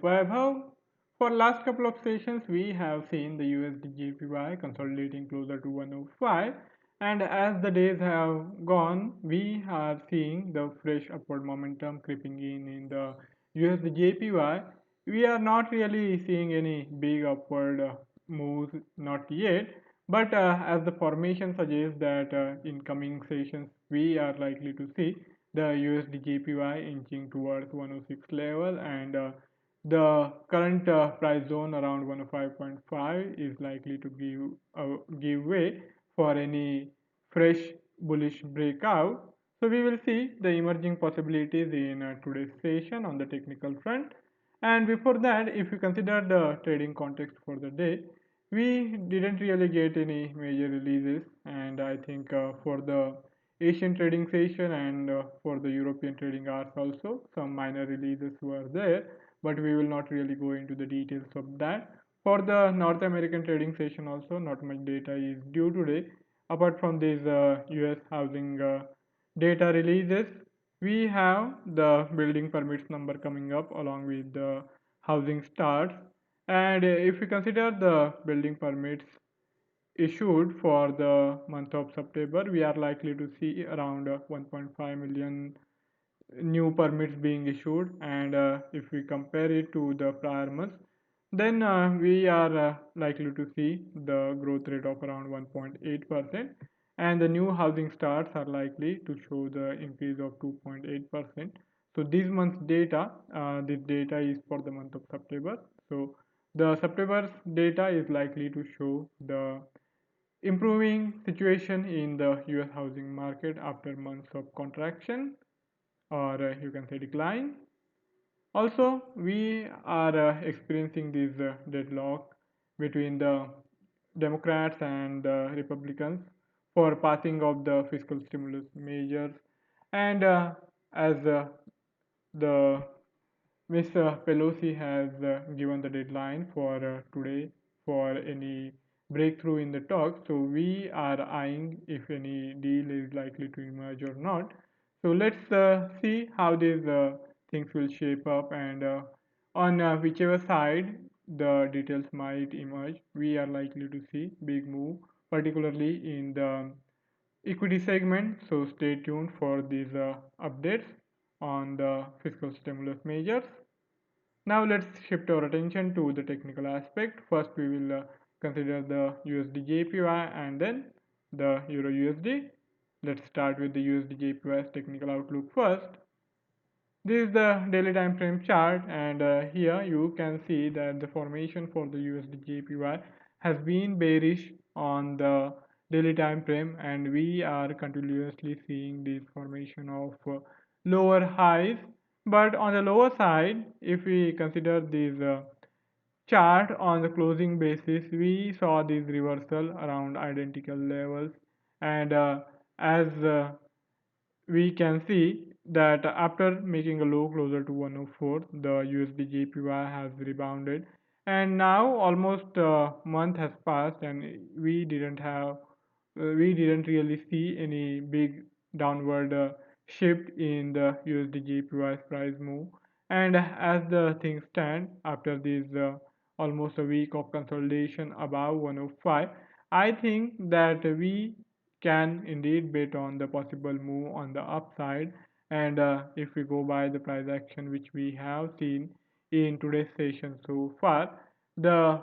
Vaibhav. For last couple of sessions, we have seen the USD JPY consolidating closer to 105, and as the days have gone, we are seeing the fresh upward momentum creeping in the USD JPY. We are not really seeing any big upward moves, not yet, but as the formation suggests that in coming sessions, we are likely to see the USD JPY inching towards 106 level, and the current price zone around 105.5 is likely to give way for any fresh bullish breakout. So we will see the emerging possibilities in today's session on the technical front. And before that, if you consider the trading context for the day, we didn't really get any major releases, and I think for the Asian trading session and for the European trading hours also, some minor releases were there, but we will not really go into the details of that. For the North American trading session also, not much data is due today. Apart from these US housing data releases, we have the building permits number coming up along with the housing starts. And if we consider the building permits issued for the month of September, we are likely to see around 1.5 million new permits being issued, and if we compare it to the prior months, then we are likely to see the growth rate of around 1.8%, and the new housing starts are likely to show the increase of 2.8%. So this month's data, this data is for the month of September. So the September's data is likely to show the improving situation in the US housing market after months of contraction, or you can say decline. Also, we are experiencing this deadlock between the Democrats and the Republicans for passing of the fiscal stimulus measures, and as the Miss Pelosi has given the deadline for today for any breakthrough in the talks. So we are eyeing if any deal is likely to emerge or not. So let's see how these things will shape up, and on whichever side the details might emerge, we are likely to see big move, particularly in the equity segment. So stay tuned for these updates on the fiscal stimulus measures. Now let's shift our attention to the technical aspect. First, we will consider the USD JPY and then the Euro USD. Let's start with the USD JPY's technical outlook first. This is the daily time frame chart, and here you can see that the formation for the USD JPY has been bearish on the daily time frame, and we are continuously seeing this formation of lower highs. But on the lower side, if we consider this chart on the closing basis, we saw this reversal around identical levels, and as we can see that after making a low closer to 104, the USD JPY has rebounded, and now almost a month has passed, and we didn't really see any big downward shift in the USD JPY's price move. And as the things stand after this almost a week of consolidation above 105, I think that we can indeed bet on the possible move on the upside. And if we go by the price action which we have seen in today's session so far, the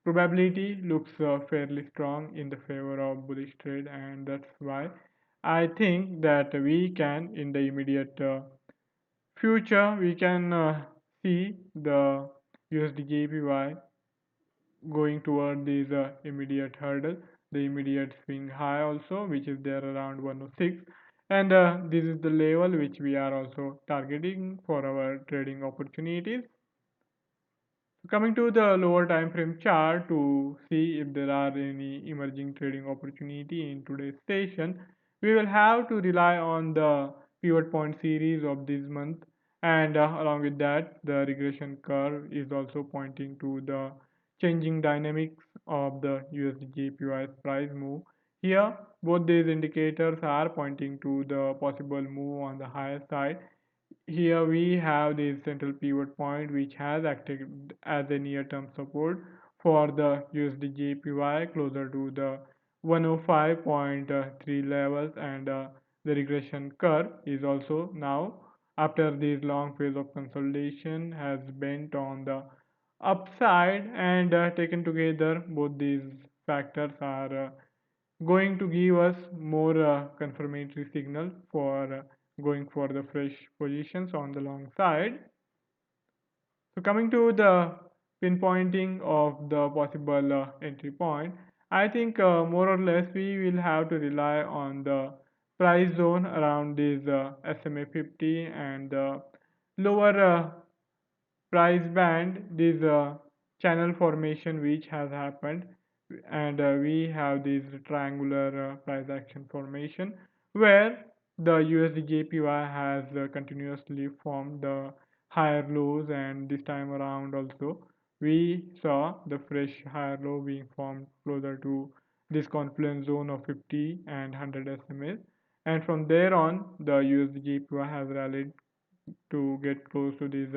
probability looks fairly strong in the favor of bullish trade, and that's why I think that we can in the immediate future we can see the USD JPY going toward this immediate hurdle, the immediate swing high also, which is there around 106, and this is the level which we are also targeting for our trading opportunities. Coming to the lower time frame chart to see if there are any emerging trading opportunity in today's session, we will have to rely on the pivot point series of this month, and along with that, the regression curve is also pointing to the changing dynamics of the USD JPY's price move. Here, both these indicators are pointing to the possible move on the higher side Here we have this central pivot point which has acted as a near-term support for the USD JPY closer to the 105.3 levels, and the regression curve is also now, after this long phase of consolidation, has bent on the upside, and taken together both these factors are going to give us more confirmatory signal for going for the fresh positions on the long side. So coming to the pinpointing of the possible entry point, I think more or less we will have to rely on the price zone around this SMA 50 and the lower price band, this channel formation which has happened, and we have this triangular price action formation where the USD JPY has continuously formed the higher lows, and this time around also we saw the fresh higher low being formed closer to this confluence zone of 50 and 100 SMAs, and from there on the USD JPY has rallied to get close to this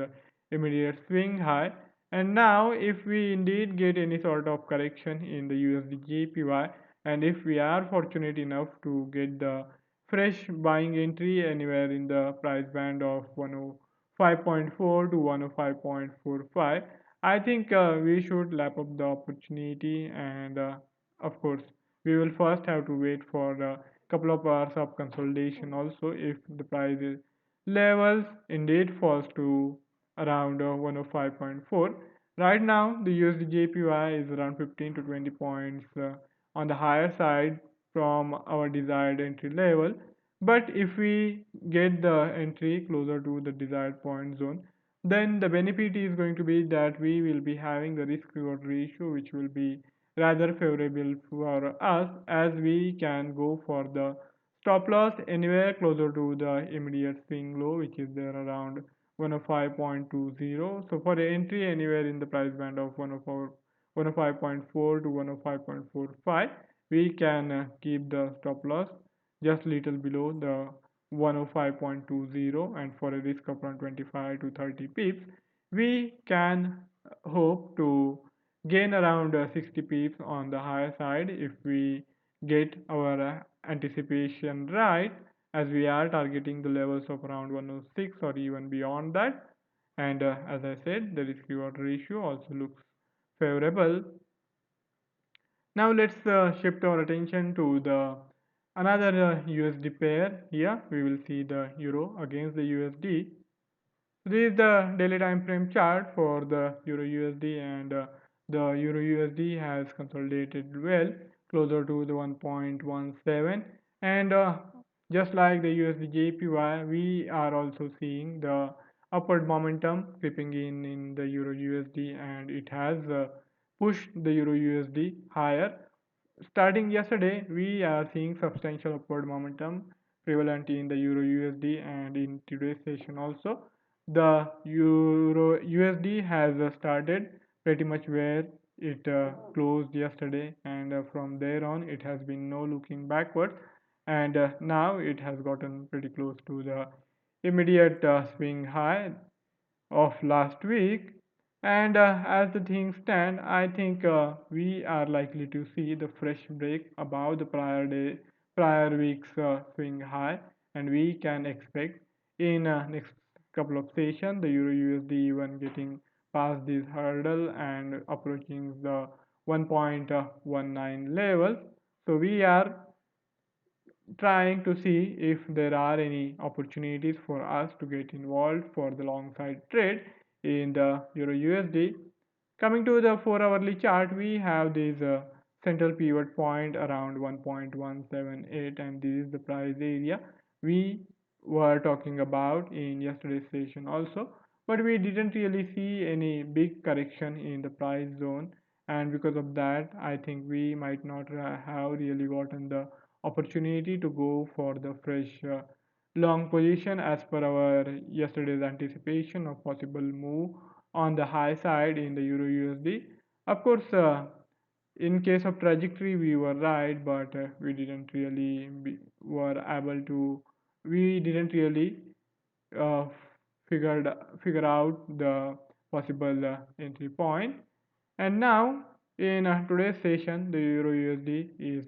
immediate swing high. And now, if we indeed get any sort of correction in the USD JPY, and if we are fortunate enough to get the fresh buying entry anywhere in the price band of 105.4 to 105.45, I think we should lap up the opportunity, and of course, we will first have to wait for a couple of hours of consolidation also if the price is levels indeed falls to around 105.4. Right now, the USD JPY is around 15 to 20 points on the higher side from our desired entry level. But if we get the entry closer to the desired point zone, then the benefit is going to be that we will be having the risk reward ratio, which will be rather favorable for us, as we can go for the stop loss anywhere closer to the immediate swing low, which is there around 105.20. So for the entry anywhere in the price band of 105.4 to 105.45, we can keep the stop loss just little below the 105.20, and for a risk of around 25 to 30 pips, we can hope to gain around 60 pips on the higher side if we get our anticipation right, as we are targeting the levels of around 106 or even beyond that. And as I said, the risk reward ratio also looks favorable. Now let's shift our attention to the another USD pair. Here we will see the euro against the USD. This is the daily time frame chart for the Euro USD, and the Euro USD has consolidated well closer to the 1.17, and just like the USD JPY, we are also seeing the upward momentum creeping in the Euro USD, and it has pushed the Euro USD higher. Starting yesterday, we are seeing substantial upward momentum prevalent in the Euro USD, and in today's session also the Euro USD has started pretty much where it closed yesterday, and from there on it has been no looking backwards, and now it has gotten pretty close to the immediate swing high of last week. And as the things stand, I think we are likely to see the fresh break above the prior week's swing high, and we can expect in next couple of sessions the Euro USD even getting past this hurdle and approaching the 1.19 level. So we are trying to see if there are any opportunities for us to get involved for the long side trade in the Euro USD. Coming to the 4 hourly chart, we have this central pivot point around 1.178, and this is the price area we were talking about in yesterday's session also. But we didn't really see any big correction in the price zone, and because of that, I think we might not have really gotten the opportunity to go for the fresh long position as per our yesterday's anticipation of possible move on the high side in the Euro USD. Of course, in case of trajectory, we were right, but we didn't really we didn't really uh, figured figure out the possible entry point. And now in today's session, the Euro USD is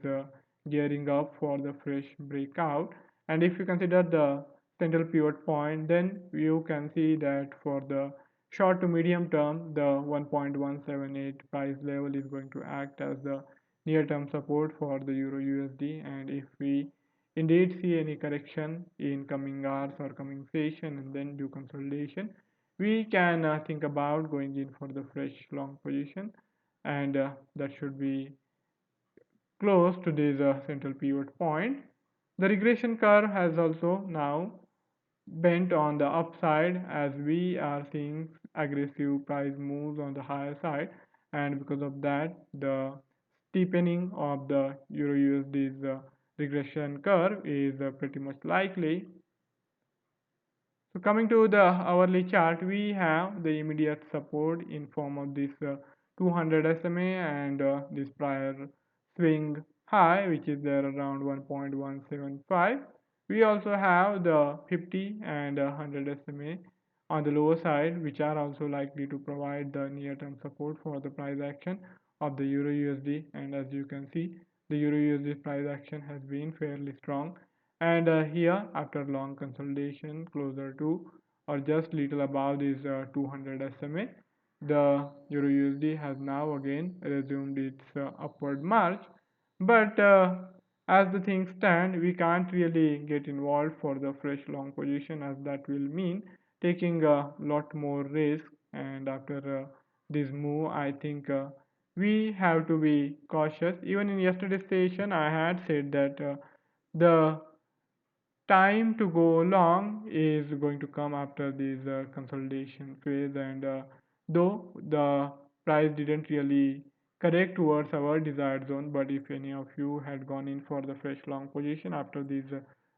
gearing up for the fresh breakout. And if you consider the central pivot point, then you can see that for the short to medium term, the 1.178 price level is going to act as the near term support for the Euro USD. And if we indeed see any correction in coming hours or coming session and then do consolidation, we can think about going in for the fresh long position, and that should be close to this central pivot point. The regression curve has also now bent on the upside as we are seeing aggressive price moves on the higher side, and because of that the steepening of the euro USD's regression curve is pretty much likely. So coming to the hourly chart, we have the immediate support in form of this 200 SMA and this prior swing high, which is there around 1.175. We also have the 50 and 100 SMA on the lower side, which are also likely to provide the near-term support for the price action of the Euro USD. And as you can see, the Euro USD price action has been fairly strong, and here after long consolidation closer to or just little above this 200 SMA, the Euro USD has now again resumed its upward march. But as the things stand, we can't really get involved for the fresh long position, as that will mean taking a lot more risk. And after this move, I think we have to be cautious. Even in yesterday's session, I had said that the time to go long is going to come after this consolidation phase, and though the price didn't really correct towards our desired zone, but if any of you had gone in for the fresh long position after this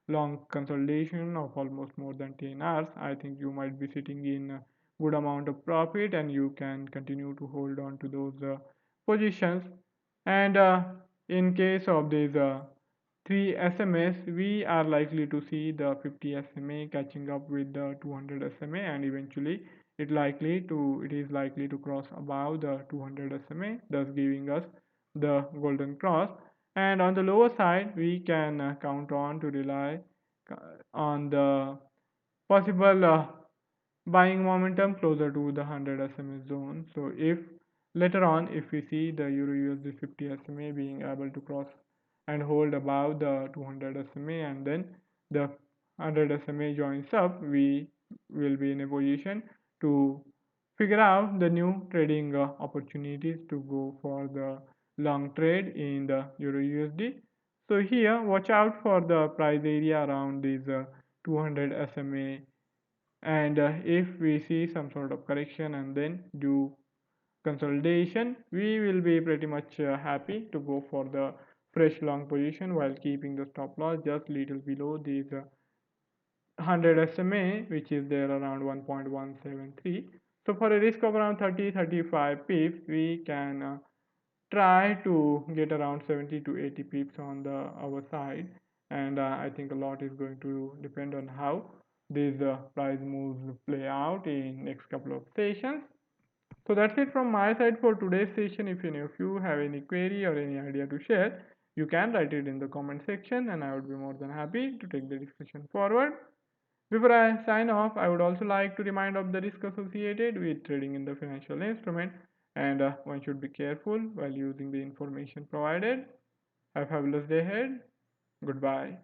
long consolidation of almost more than 10 hours, I think you might be sitting in a good amount of profit and you can continue to hold on to those positions. And in case of this 3 SMS, we are likely to see the 50 SMA catching up with the 200 SMA, and eventually it is likely to cross above the 200 SMA, thus giving us the golden cross. And on the lower side, we can count on to rely on the possible buying momentum closer to the 100 SMA zone. So if later on, if we see the Euro USD 50 SMA being able to cross and hold above the 200 SMA, and then the 100 SMA joins up, we will be in a position to figure out the new trading opportunities to go for the long trade in the Euro USD. So here, watch out for the price area around this 200 SMA, and if we see some sort of correction and then do consolidation, we will be pretty much happy to go for the fresh long position while keeping the stop loss just little below these 100 SMA, which is there around 1.173. So for a risk of around 30-35 pips, we can try to get around 70 to 80 pips on the our side, and I think a lot is going to depend on how these price moves play out in next couple of sessions. So that's it from my side for today's session. If any of you have any query or any idea to share, you can write it in the comment section and I would be more than happy to take the discussion forward. Before I sign off, I would also like to remind of the risk associated with trading in the financial instrument, and one should be careful while using the information provided. Have a fabulous day ahead. Goodbye.